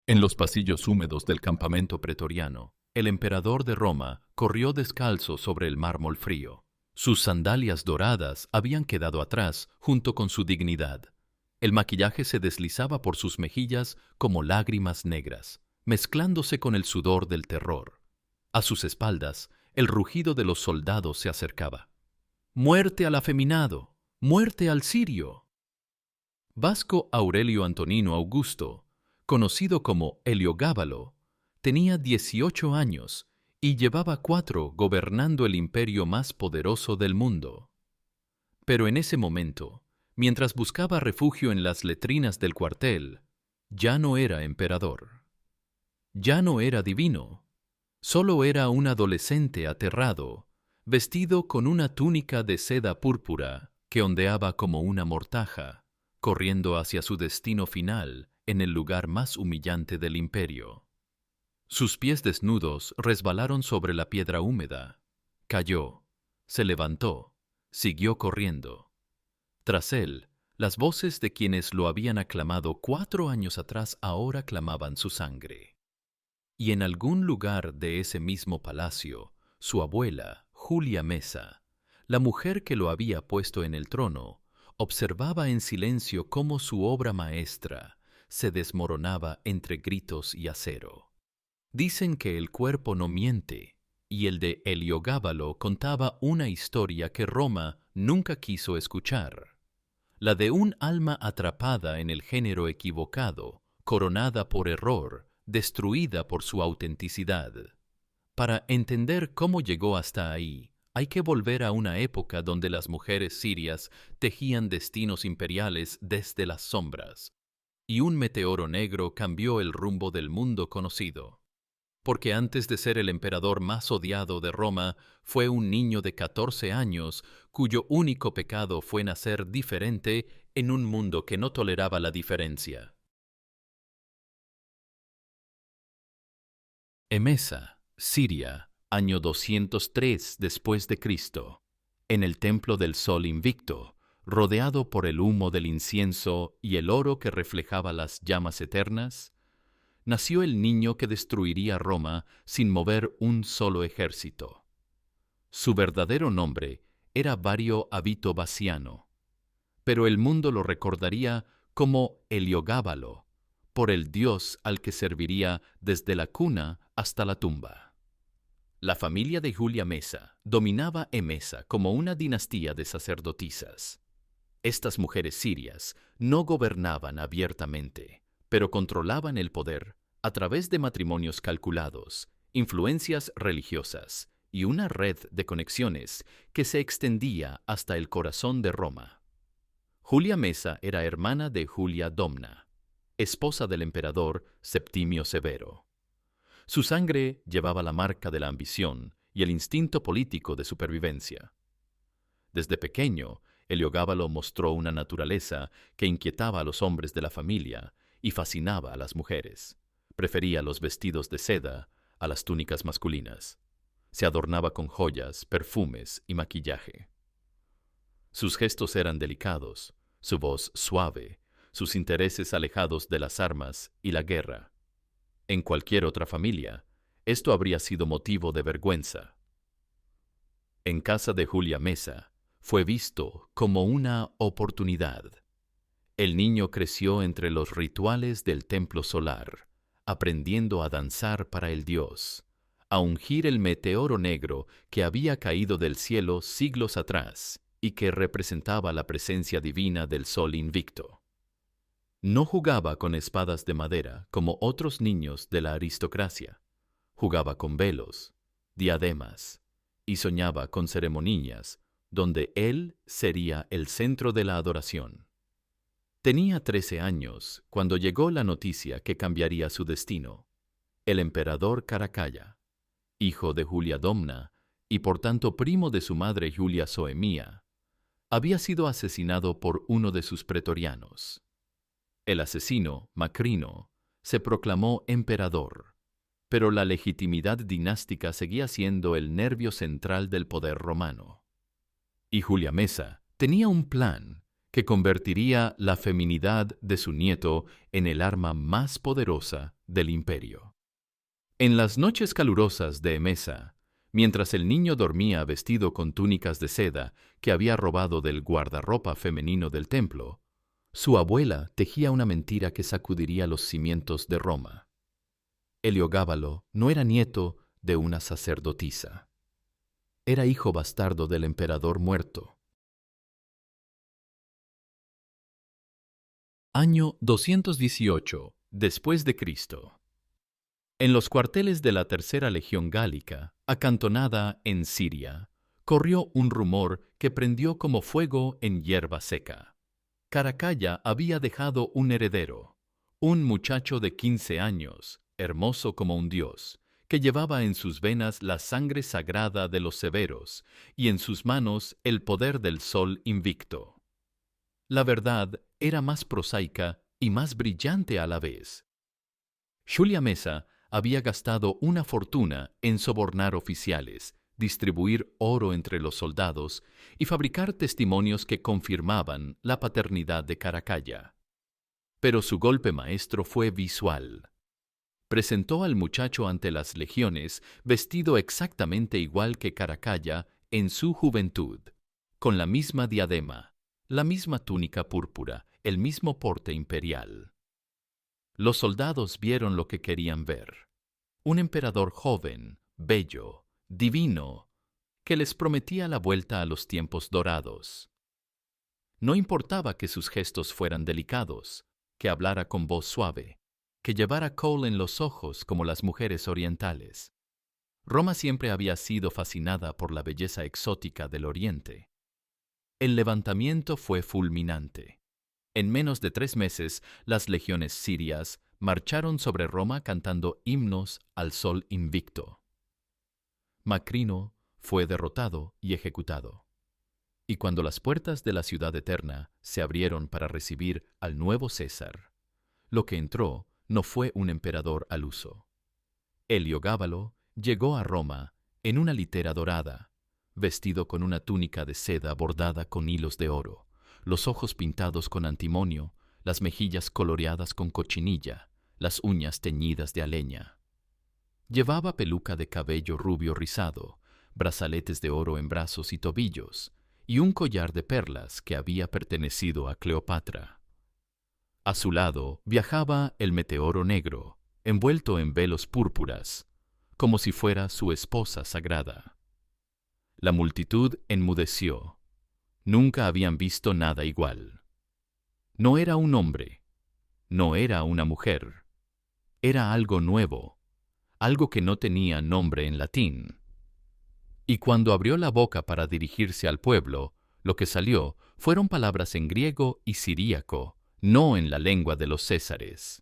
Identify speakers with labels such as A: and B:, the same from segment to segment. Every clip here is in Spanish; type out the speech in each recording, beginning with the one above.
A: En los pasillos húmedos del campamento pretoriano, el emperador de Roma corrió descalzo sobre el mármol frío. Sus sandalias doradas habían quedado atrás junto con su dignidad. El maquillaje se deslizaba por sus mejillas como lágrimas negras, mezclándose con el sudor del terror. A sus espaldas, el rugido de los soldados se acercaba. ¡Muerte al afeminado! ¡Muerte al sirio! Vasco Aurelio Antonino Augusto, conocido como Heliogábalo, tenía 18 años y llevaba 4 gobernando el imperio más poderoso del mundo. Pero en ese momento, mientras buscaba refugio en las letrinas del cuartel, ya no era emperador. Ya no era divino. Solo era un adolescente aterrado, vestido con una túnica de seda púrpura que ondeaba como una mortaja, corriendo hacia su destino final en el lugar más humillante del imperio. Sus pies desnudos resbalaron sobre la piedra húmeda. Cayó, se levantó, siguió corriendo. Tras él, las voces de quienes lo habían aclamado 4 años atrás ahora clamaban su sangre. Y en algún lugar de ese mismo palacio, su abuela, Julia Mesa, la mujer que lo había puesto en el trono, observaba en silencio cómo su obra maestra se desmoronaba entre gritos y acero. Dicen que el cuerpo no miente, y el de Heliogábalo contaba una historia que Roma nunca quiso escuchar, la de un alma atrapada en el género equivocado, coronada por error, destruida por su autenticidad. Para entender cómo llegó hasta ahí, hay que volver a una época donde las mujeres sirias tejían destinos imperiales desde las sombras, y un meteoro negro cambió el rumbo del mundo conocido. Porque antes de ser el emperador más odiado de Roma, fue un niño de 14 años cuyo único pecado fue nacer diferente en un mundo que no toleraba la diferencia. Emesa, Siria, año 203 después de Cristo. En el templo del Sol Invicto, rodeado por el humo del incienso y el oro que reflejaba las llamas eternas, nació el niño que destruiría Roma sin mover un solo ejército. Su verdadero nombre era Vario Avito Bassiano, pero el mundo lo recordaría como Heliogábalo, por el dios al que serviría desde la cuna hasta la tumba. La familia de Julia Mesa dominaba Emesa como una dinastía de sacerdotisas. Estas mujeres sirias no gobernaban abiertamente, pero controlaban el poder a través de matrimonios calculados, influencias religiosas y una red de conexiones que se extendía hasta el corazón de Roma. Julia Mesa era hermana de Julia Domna, esposa del emperador Septimio Severo. Su sangre llevaba la marca de la ambición y el instinto político de supervivencia. Desde pequeño, Heliogábalo mostró una naturaleza que inquietaba a los hombres de la familia y fascinaba a las mujeres. Prefería los vestidos de seda a las túnicas masculinas. Se adornaba con joyas, perfumes y maquillaje. Sus gestos eran delicados, su voz suave, sus intereses alejados de las armas y la guerra. En cualquier otra familia, esto habría sido motivo de vergüenza. En casa de Julia Mesa, fue visto como una oportunidad. El niño creció entre los rituales del templo solar, aprendiendo a danzar para el dios, a ungir el meteoro negro que había caído del cielo siglos atrás y que representaba la presencia divina del sol invicto. No jugaba con espadas de madera como otros niños de la aristocracia. Jugaba con velos, diademas, y soñaba con ceremonias donde él sería el centro de la adoración. Tenía 13 años cuando llegó la noticia que cambiaría su destino. El emperador Caracalla, hijo de Julia Domna y por tanto primo de su madre Julia Soemía, había sido asesinado por uno de sus pretorianos. El asesino, Macrino, se proclamó emperador, pero la legitimidad dinástica seguía siendo el nervio central del poder romano. Y Julia Mesa tenía un plan que convertiría la feminidad de su nieto en el arma más poderosa del imperio. En las noches calurosas de Emesa, mientras el niño dormía vestido con túnicas de seda que había robado del guardarropa femenino del templo, su abuela tejía una mentira que sacudiría los cimientos de Roma. Heliogábalo no era nieto de una sacerdotisa. Era hijo bastardo del emperador muerto. Año 218 después de Cristo. En los cuarteles de la Tercera Legión Gálica, acantonada en Siria, corrió un rumor que prendió como fuego en hierba seca. Caracalla había dejado un heredero, un muchacho de 15 años, hermoso como un dios, que llevaba en sus venas la sangre sagrada de los severos y en sus manos el poder del sol invicto. La verdad era más prosaica y más brillante a la vez. Julia Mesa había gastado una fortuna en sobornar oficiales, distribuir oro entre los soldados y fabricar testimonios que confirmaban la paternidad de Caracalla. Pero su golpe maestro fue visual. Presentó al muchacho ante las legiones vestido exactamente igual que Caracalla en su juventud, con la misma diadema, la misma túnica púrpura, el mismo porte imperial. Los soldados vieron lo que querían ver. Un emperador joven, bello, divino, que les prometía la vuelta a los tiempos dorados. No importaba que sus gestos fueran delicados, que hablara con voz suave, que llevara kohl en los ojos como las mujeres orientales. Roma siempre había sido fascinada por la belleza exótica del Oriente. El levantamiento fue fulminante. En menos de 3 meses, las legiones sirias marcharon sobre Roma cantando himnos al sol invicto. Macrino fue derrotado y ejecutado. Y cuando las puertas de la ciudad eterna se abrieron para recibir al nuevo César, lo que entró no fue un emperador al uso. Heliogábalo llegó a Roma en una litera dorada, vestido con una túnica de seda bordada con hilos de oro, los ojos pintados con antimonio, las mejillas coloreadas con cochinilla, las uñas teñidas de aleña. Llevaba peluca de cabello rubio rizado, brazaletes de oro en brazos y tobillos, y un collar de perlas que había pertenecido a Cleopatra. A su lado viajaba el meteoro negro, envuelto en velos púrpuras, como si fuera su esposa sagrada. La multitud enmudeció. Nunca habían visto nada igual. No era un hombre, no era una mujer. Era algo nuevo, algo que no tenía nombre en latín. Y cuando abrió la boca para dirigirse al pueblo, lo que salió fueron palabras en griego y siríaco, no en la lengua de los césares.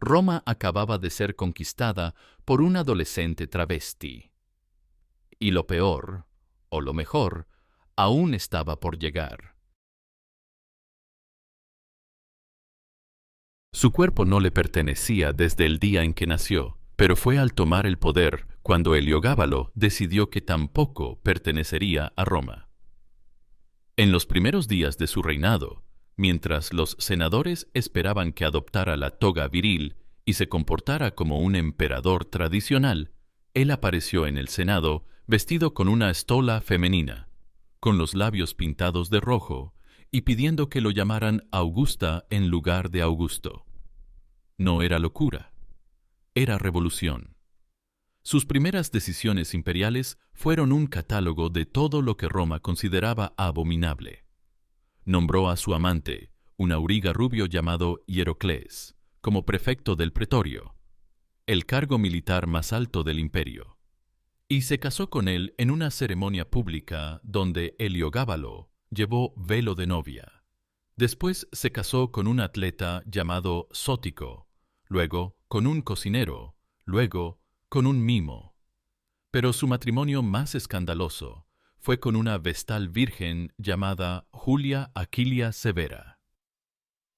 A: Roma acababa de ser conquistada por un adolescente travesti. Y lo peor, o lo mejor, aún estaba por llegar. Su cuerpo no le pertenecía desde el día en que nació, pero fue al tomar el poder cuando Heliogábalo decidió que tampoco pertenecería a Roma. En los primeros días de su reinado, mientras los senadores esperaban que adoptara la toga viril y se comportara como un emperador tradicional, él apareció en el Senado vestido con una estola femenina, con los labios pintados de rojo y pidiendo que lo llamaran Augusta en lugar de Augusto. No era locura, era revolución. Sus primeras decisiones imperiales fueron un catálogo de todo lo que Roma consideraba abominable. Nombró a su amante, un auriga rubio llamado Hieroclés, como prefecto del pretorio, el cargo militar más alto del imperio, y se casó con él en una ceremonia pública donde Heliogábalo llevó velo de novia. Después se casó con un atleta llamado Sótico, luego con un cocinero, luego con un mimo. Pero su matrimonio más escandaloso fue con una vestal virgen llamada Julia Aquilia Severa.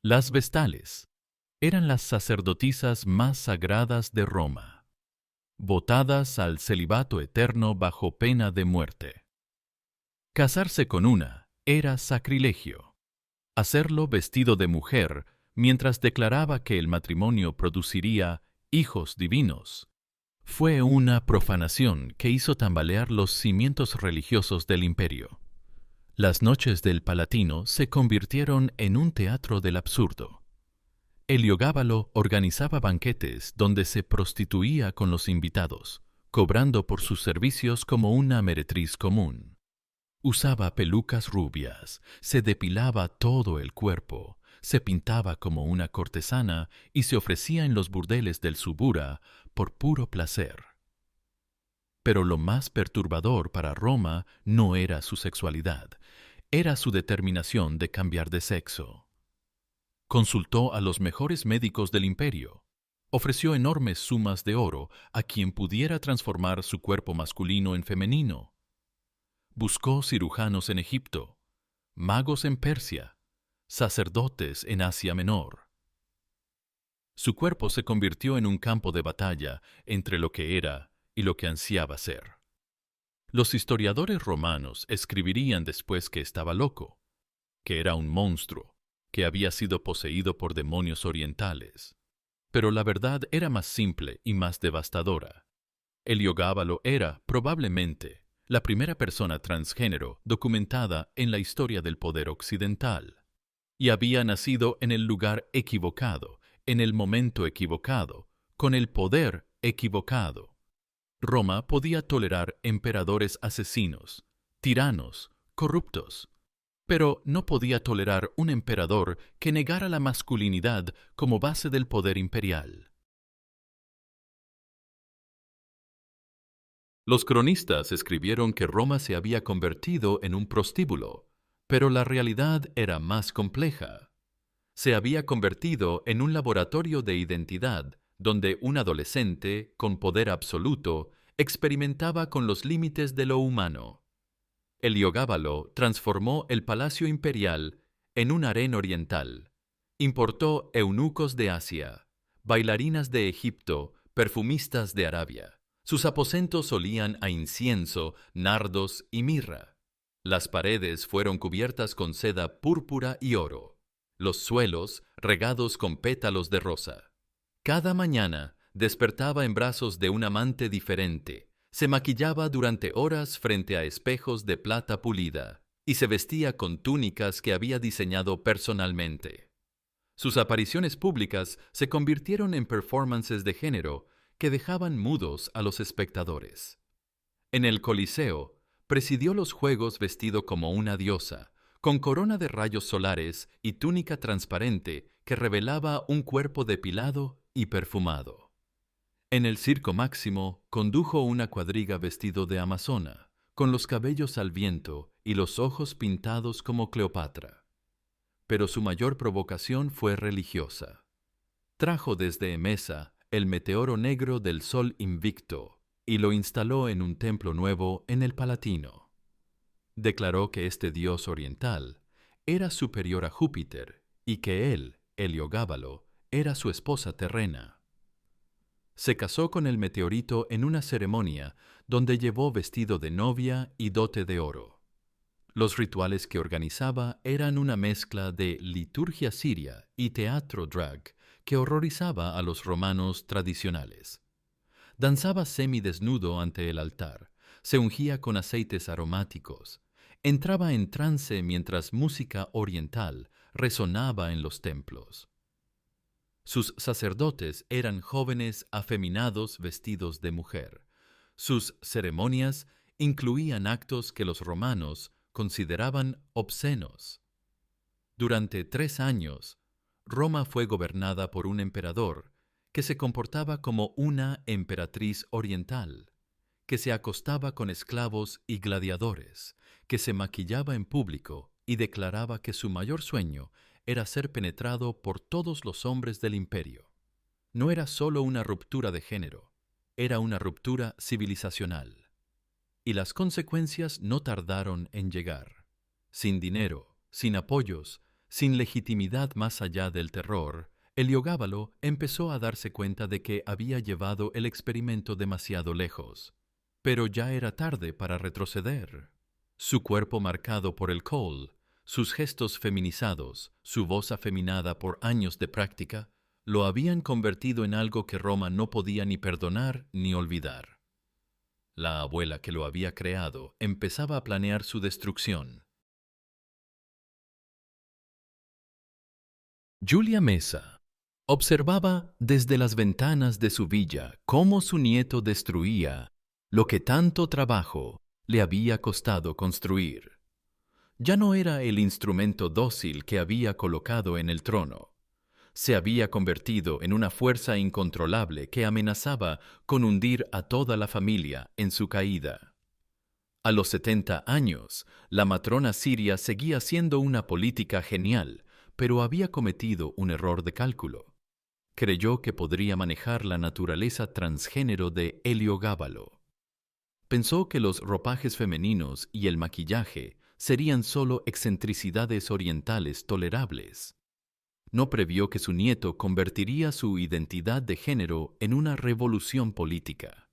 A: Las vestales eran las sacerdotisas más sagradas de Roma, votadas al celibato eterno bajo pena de muerte. Casarse con una era sacrilegio. hacerlo vestido de mujer mientras declaraba que el matrimonio produciría hijos divinos. Fue una profanación que hizo tambalear los cimientos religiosos del imperio. Las noches del Palatino se convirtieron en un teatro del absurdo. Heliogábalo organizaba banquetes donde se prostituía con los invitados, cobrando por sus servicios como una meretriz común. Usaba pelucas rubias, se depilaba todo el cuerpo, se pintaba como una cortesana y se ofrecía en los burdeles del Subura por puro placer. Pero lo más perturbador para Roma no era su sexualidad, era su determinación de cambiar de sexo. Consultó a los mejores médicos del imperio. Ofreció enormes sumas de oro a quien pudiera transformar su cuerpo masculino en femenino. Buscó cirujanos en Egipto, magos en Persia, sacerdotes en Asia Menor. Su cuerpo se convirtió en un campo de batalla entre lo que era y lo que ansiaba ser. Los historiadores romanos escribirían después que estaba loco, que era un monstruo, que había sido poseído por demonios orientales. Pero la verdad era más simple y más devastadora. Heliogábalo era, probablemente, la primera persona transgénero documentada en la historia del poder occidental. Y había nacido en el lugar equivocado, en el momento equivocado, con el poder equivocado. Roma podía tolerar emperadores asesinos, tiranos, corruptos, pero no podía tolerar un emperador que negara la masculinidad como base del poder imperial. Los cronistas escribieron que Roma se había convertido en un prostíbulo, pero la realidad era más compleja. Se había convertido en un laboratorio de identidad, donde un adolescente, con poder absoluto, experimentaba con los límites de lo humano. Heliogábalo transformó el palacio imperial en un harén oriental. Importó eunucos de Asia, bailarinas de Egipto, perfumistas de Arabia. Sus aposentos olían a incienso, nardos y mirra. Las paredes fueron cubiertas con seda púrpura y oro. Los suelos regados con pétalos de rosa. Cada mañana despertaba en brazos de un amante diferente, se maquillaba durante horas frente a espejos de plata pulida y se vestía con túnicas que había diseñado personalmente. Sus apariciones públicas se convirtieron en performances de género que dejaban mudos a los espectadores. En el Coliseo, presidió los juegos vestido como una diosa, con corona de rayos solares y túnica transparente que revelaba un cuerpo depilado y perfumado. En el Circo Máximo condujo una cuadriga vestido de amazona, con los cabellos al viento y los ojos pintados como Cleopatra. Pero su mayor provocación fue religiosa. Trajo desde Emesa el meteoro negro del Sol Invicto y lo instaló en un templo nuevo en el Palatino. Declaró que este dios oriental era superior a Júpiter y que él, Heliogábalo, era su esposa terrena. Se casó con el meteorito en una ceremonia donde llevó vestido de novia y dote de oro. Los rituales que organizaba eran una mezcla de liturgia siria y teatro drag que horrorizaba a los romanos tradicionales. Danzaba semidesnudo ante el altar, se ungía con aceites aromáticos, entraba en trance mientras música oriental resonaba en los templos. Sus sacerdotes eran jóvenes afeminados vestidos de mujer. Sus ceremonias incluían actos que los romanos consideraban obscenos. Durante 3 años, Roma fue gobernada por un emperador que se comportaba como una emperatriz oriental, que se acostaba con esclavos y gladiadores, que se maquillaba en público y declaraba que su mayor sueño era ser penetrado por todos los hombres del imperio. No era solo una ruptura de género, era una ruptura civilizacional. Y las consecuencias no tardaron en llegar. Sin dinero, sin apoyos, sin legitimidad más allá del terror, Heliogábalo empezó a darse cuenta de que había llevado el experimento demasiado lejos. Pero ya era tarde para retroceder. Su cuerpo marcado por el col, Sus gestos feminizados, su voz afeminada por años de práctica, lo habían convertido en algo que Roma no podía ni perdonar ni olvidar. La abuela que lo había creado empezaba a planear su destrucción. Julia Mesa observaba desde las ventanas de su villa cómo su nieto destruía lo que tanto trabajo le había costado construir. Ya no era el instrumento dócil que había colocado en el trono. Se había convertido en una fuerza incontrolable que amenazaba con hundir a toda la familia en su caída. A los 70 años, la matrona siria seguía siendo una política genial, pero había cometido un error de cálculo. Creyó que podría manejar la naturaleza transgénero de Heliogábalo. Pensó que los ropajes femeninos y el maquillaje serían solo excentricidades orientales tolerables. No previó que su nieto convertiría su identidad de género en una revolución política.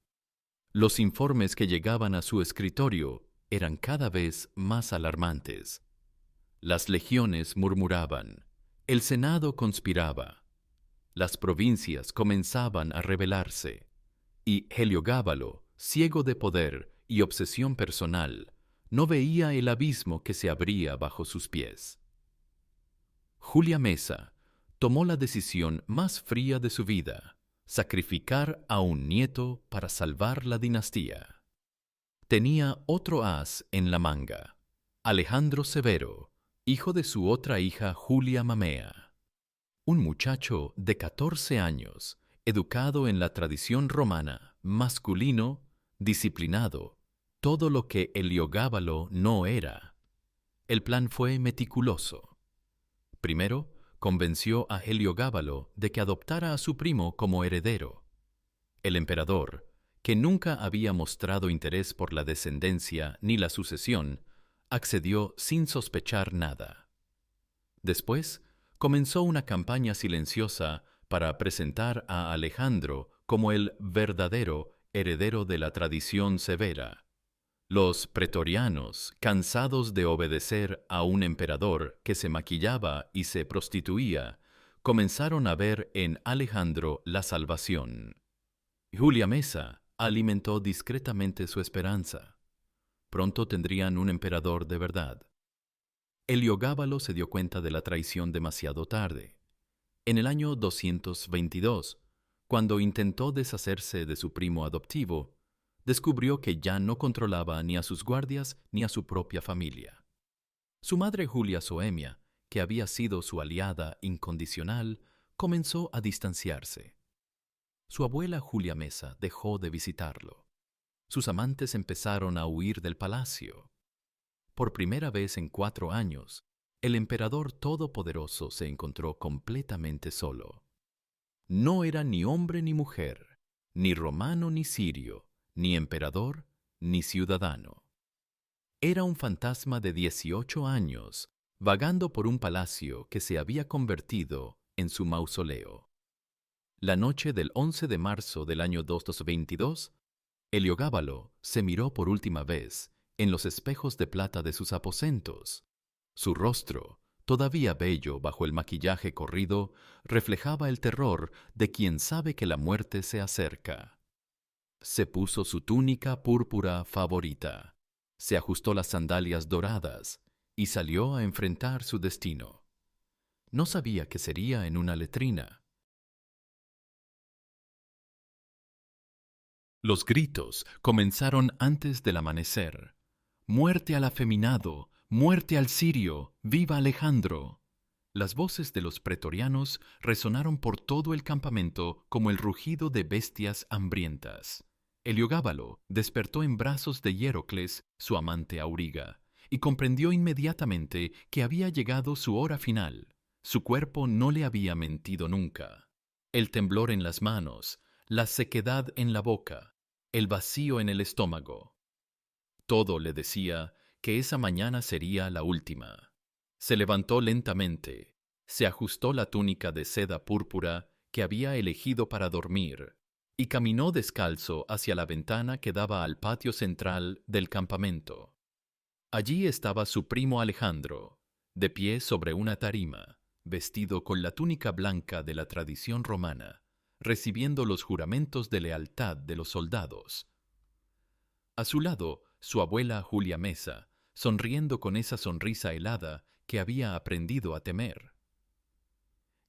A: Los informes que llegaban a su escritorio eran cada vez más alarmantes. Las legiones murmuraban, el Senado conspiraba, las provincias comenzaban a rebelarse, y Heliogábalo, ciego de poder y obsesión personal, no veía el abismo que se abría bajo sus pies. Julia Mesa tomó la decisión más fría de su vida: sacrificar a un nieto para salvar la dinastía. Tenía otro as en la manga: Alejandro Severo, hijo de su otra hija Julia Mamea. Un muchacho de 14 años, educado en la tradición romana, masculino, disciplinado, todo lo que Heliogábalo no era. El plan fue meticuloso. Primero, convenció a Heliogábalo de que adoptara a su primo como heredero. El emperador, que nunca había mostrado interés por la descendencia ni la sucesión, accedió sin sospechar nada. Después, comenzó una campaña silenciosa para presentar a Alejandro como el verdadero heredero de la tradición severa. Los pretorianos, cansados de obedecer a un emperador que se maquillaba y se prostituía, comenzaron a ver en Alejandro la salvación. Julia Mesa alimentó discretamente su esperanza. Pronto tendrían un emperador de verdad. Heliogábalo se dio cuenta de la traición demasiado tarde. En el año 222, cuando intentó deshacerse de su primo adoptivo, descubrió que ya no controlaba ni a sus guardias ni a su propia familia. Su madre Julia Soemia, que había sido su aliada incondicional, comenzó a distanciarse. Su abuela Julia Mesa dejó de visitarlo. Sus amantes empezaron a huir del palacio. Por primera vez en 4 años, el emperador todopoderoso se encontró completamente solo. No era ni hombre ni mujer, ni romano ni sirio, ni emperador ni ciudadano. Era un fantasma de 18 años, vagando por un palacio que se había convertido en su mausoleo. La noche del 11 de marzo del año 222, Heliogábalo se miró por última vez en los espejos de plata de sus aposentos. Su rostro, todavía bello bajo el maquillaje corrido, reflejaba el terror de quien sabe que la muerte se acerca. Se puso su túnica púrpura favorita, se ajustó las sandalias doradas y salió a enfrentar su destino. No sabía que sería en una letrina. Los gritos comenzaron antes del amanecer. ¡Muerte al afeminado! ¡Muerte al sirio! ¡Viva Alejandro! Las voces de los pretorianos resonaron por todo el campamento como el rugido de bestias hambrientas. Heliogábalo despertó en brazos de Hierocles, su amante auriga, y comprendió inmediatamente que había llegado su hora final. Su cuerpo no le había mentido nunca. El temblor en las manos, la sequedad en la boca, el vacío en el estómago. Todo le decía que esa mañana sería la última. Se levantó lentamente, se ajustó la túnica de seda púrpura que había elegido para dormir y caminó descalzo hacia la ventana que daba al patio central del campamento. Allí estaba su primo Alejandro, de pie sobre una tarima, vestido con la túnica blanca de la tradición romana, recibiendo los juramentos de lealtad de los soldados. A su lado, su abuela Julia Mesa, sonriendo con esa sonrisa helada que había aprendido a temer.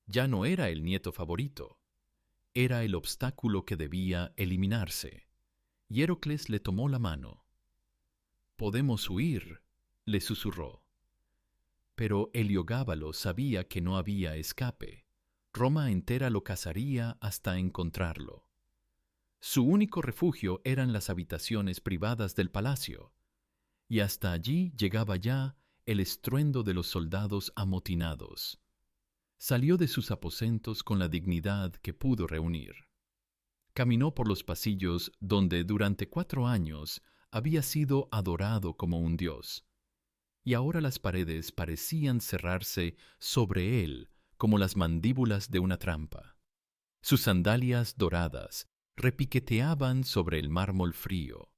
A: Ya no era el nieto favorito, era el obstáculo que debía eliminarse. Y Heracles le tomó la mano. «Podemos huir», le susurró. Pero Heliogábalo sabía que no había escape. Roma entera lo cazaría hasta encontrarlo. Su único refugio eran las habitaciones privadas del palacio, y hasta allí llegaba ya el estruendo de los soldados amotinados. Salió de sus aposentos con la dignidad que pudo reunir. Caminó por los pasillos donde durante 4 años había sido adorado como un dios, y ahora las paredes parecían cerrarse sobre él como las mandíbulas de una trampa. Sus sandalias doradas repiqueteaban sobre el mármol frío,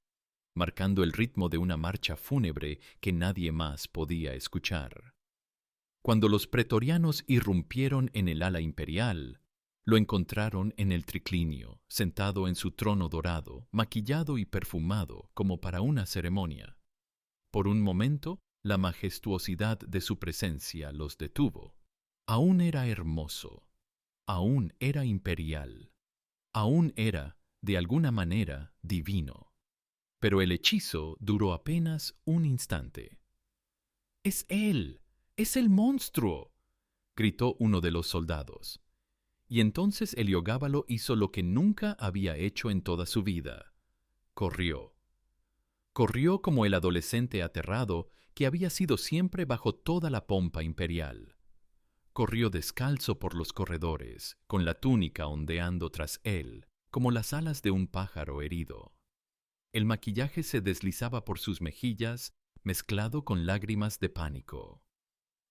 A: marcando el ritmo de una marcha fúnebre que nadie más podía escuchar. Cuando los pretorianos irrumpieron en el ala imperial, lo encontraron en el triclinio, sentado en su trono dorado, maquillado y perfumado como para una ceremonia. Por un momento, la majestuosidad de su presencia los detuvo. Aún era hermoso, aún era imperial, aún era, de alguna manera, divino. Pero el hechizo duró apenas un instante. «¡Es él! ¡Es el monstruo!», gritó uno de los soldados. Y entonces Heliogábalo hizo lo que nunca había hecho en toda su vida. Corrió. Corrió como el adolescente aterrado que había sido siempre bajo toda la pompa imperial. Corrió descalzo por los corredores, con la túnica ondeando tras él, como las alas de un pájaro herido. El maquillaje se deslizaba por sus mejillas, mezclado con lágrimas de pánico.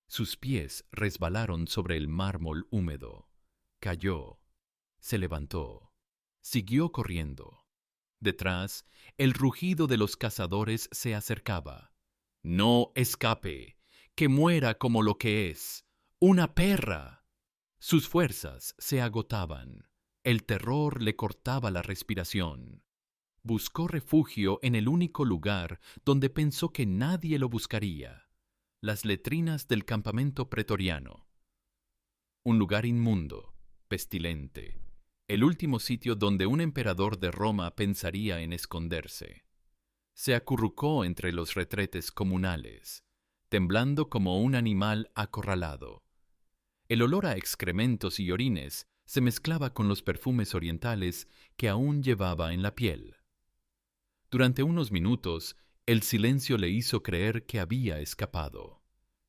A: Sus pies resbalaron sobre el mármol húmedo. Cayó, se levantó, siguió corriendo. Detrás, el rugido de los cazadores se acercaba. «¡No escape! ¡Que muera como lo que es! ¡Una perra!». Sus fuerzas se agotaban. El terror le cortaba la respiración. Buscó refugio en el único lugar donde pensó que nadie lo buscaría: las letrinas del campamento pretoriano. Un lugar inmundo, pestilente, el último sitio donde un emperador de Roma pensaría en esconderse. Se acurrucó entre los retretes comunales, temblando como un animal acorralado. El olor a excrementos y orines se mezclaba con los perfumes orientales que aún llevaba en la piel. Durante unos minutos, el silencio le hizo creer que había escapado.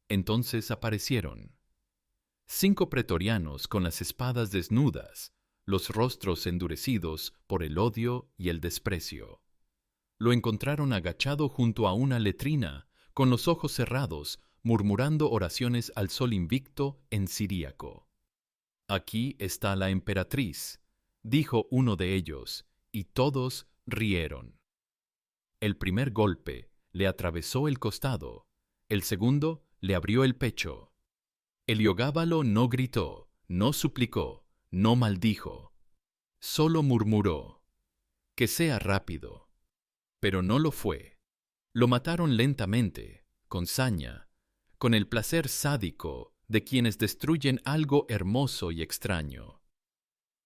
A: Entonces aparecieron 5 pretorianos con las espadas desnudas, los rostros endurecidos por el odio y el desprecio. Lo encontraron agachado junto a una letrina, con los ojos cerrados, murmurando oraciones al sol invicto en siríaco. «Aquí está la emperatriz», dijo uno de ellos, y todos rieron. El primer golpe le atravesó el costado, el segundo le abrió el pecho. Heliogábalo no gritó, no suplicó, no maldijo. Solo murmuró: «Que sea rápido». Pero no lo fue. Lo mataron lentamente, con saña, con el placer sádico de quienes destruyen algo hermoso y extraño.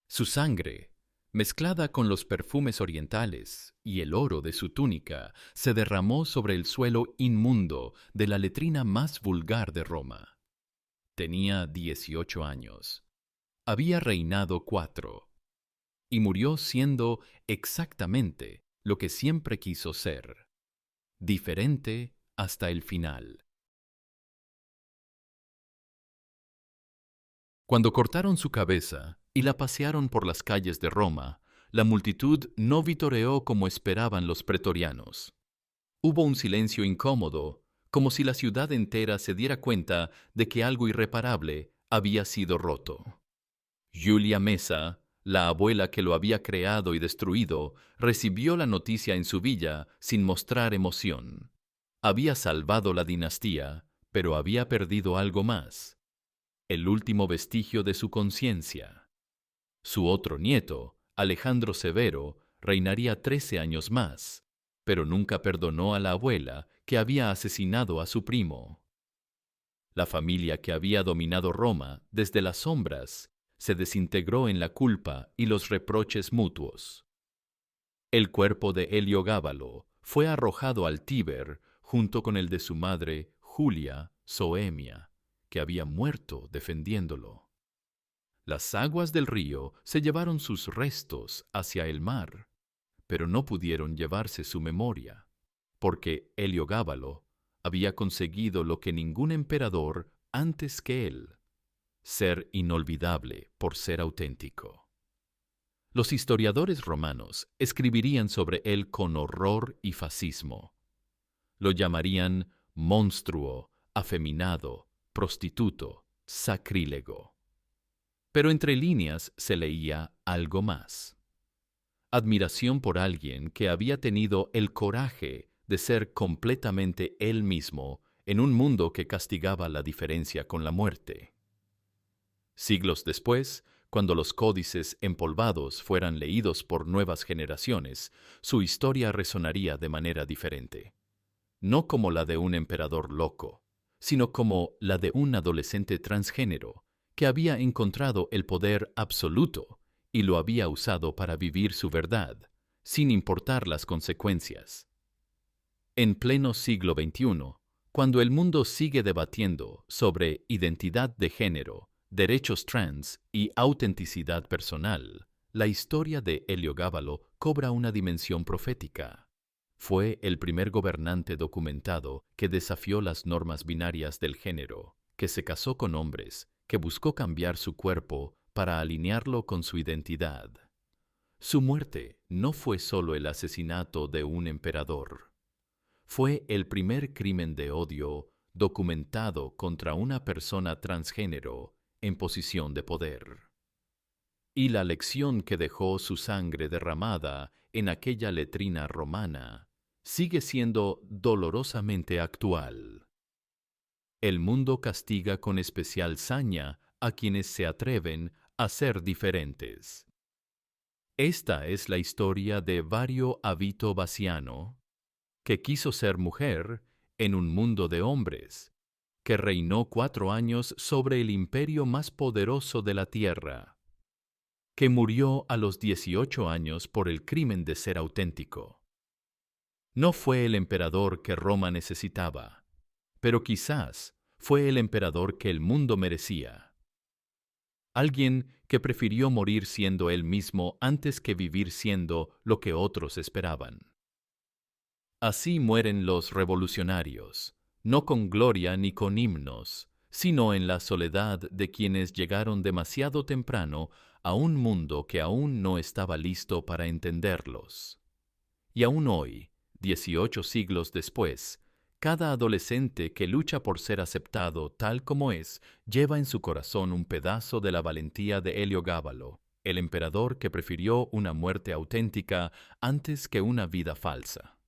A: Su sangre, mezclada con los perfumes orientales y el oro de su túnica, se derramó sobre el suelo inmundo de la letrina más vulgar de Roma. Tenía 18 años. Había reinado 4. Y murió siendo exactamente lo que siempre quiso ser: diferente hasta el final. Cuando cortaron su cabeza y la pasearon por las calles de Roma, la multitud no vitoreó como esperaban los pretorianos. Hubo un silencio incómodo, como si la ciudad entera se diera cuenta de que algo irreparable había sido roto. Julia Mesa, la abuela que lo había creado y destruido, recibió la noticia en su villa sin mostrar emoción. Había salvado la dinastía, pero había perdido algo más: el último vestigio de su conciencia. Su otro nieto, Alejandro Severo, reinaría 13 años más, pero nunca perdonó a la abuela que había asesinado a su primo. La familia que había dominado Roma desde las sombras se desintegró en la culpa y los reproches mutuos. El cuerpo de Heliogábalo fue arrojado al Tíber junto con el de su madre Julia Soemia, que había muerto defendiéndolo. Las aguas del río se llevaron sus restos hacia el mar, pero no pudieron llevarse su memoria, porque Heliogábalo había conseguido lo que ningún emperador antes que él: ser inolvidable por ser auténtico. Los historiadores romanos escribirían sobre él con horror y fascismo. Lo llamarían monstruo, afeminado, prostituto, sacrílego. Pero entre líneas se leía algo más: admiración por alguien que había tenido el coraje de ser completamente él mismo en un mundo que castigaba la diferencia con la muerte. Siglos después, cuando los códices empolvados fueran leídos por nuevas generaciones, su historia resonaría de manera diferente. No como la de un emperador loco, sino como la de un adolescente transgénero que había encontrado el poder absoluto y lo había usado para vivir su verdad, sin importar las consecuencias. En pleno siglo XXI, cuando el mundo sigue debatiendo sobre identidad de género, derechos trans y autenticidad personal, la historia de Heliogábalo cobra una dimensión profética. Fue el primer gobernante documentado que desafió las normas binarias del género, que se casó con hombres, que buscó cambiar su cuerpo para alinearlo con su identidad. Su muerte no fue solo el asesinato de un emperador. Fue el primer crimen de odio documentado contra una persona transgénero en posición de poder. Y la lección que dejó su sangre derramada en aquella letrina romana sigue siendo dolorosamente actual. El mundo castiga con especial saña a quienes se atreven a ser diferentes. Esta es la historia de Vario Avito Bassiano, que quiso ser mujer en un mundo de hombres, que reinó 4 años sobre el imperio más poderoso de la tierra, que murió a los 18 años por el crimen de ser auténtico. No fue el emperador que Roma necesitaba, pero quizás fue el emperador que el mundo merecía. Alguien que prefirió morir siendo él mismo antes que vivir siendo lo que otros esperaban. Así mueren los revolucionarios, no con gloria ni con himnos, sino en la soledad de quienes llegaron demasiado temprano a un mundo que aún no estaba listo para entenderlos. Y aún hoy, 18 siglos después, cada adolescente que lucha por ser aceptado tal como es, lleva en su corazón un pedazo de la valentía de Heliogábalo, el emperador que prefirió una muerte auténtica antes que una vida falsa.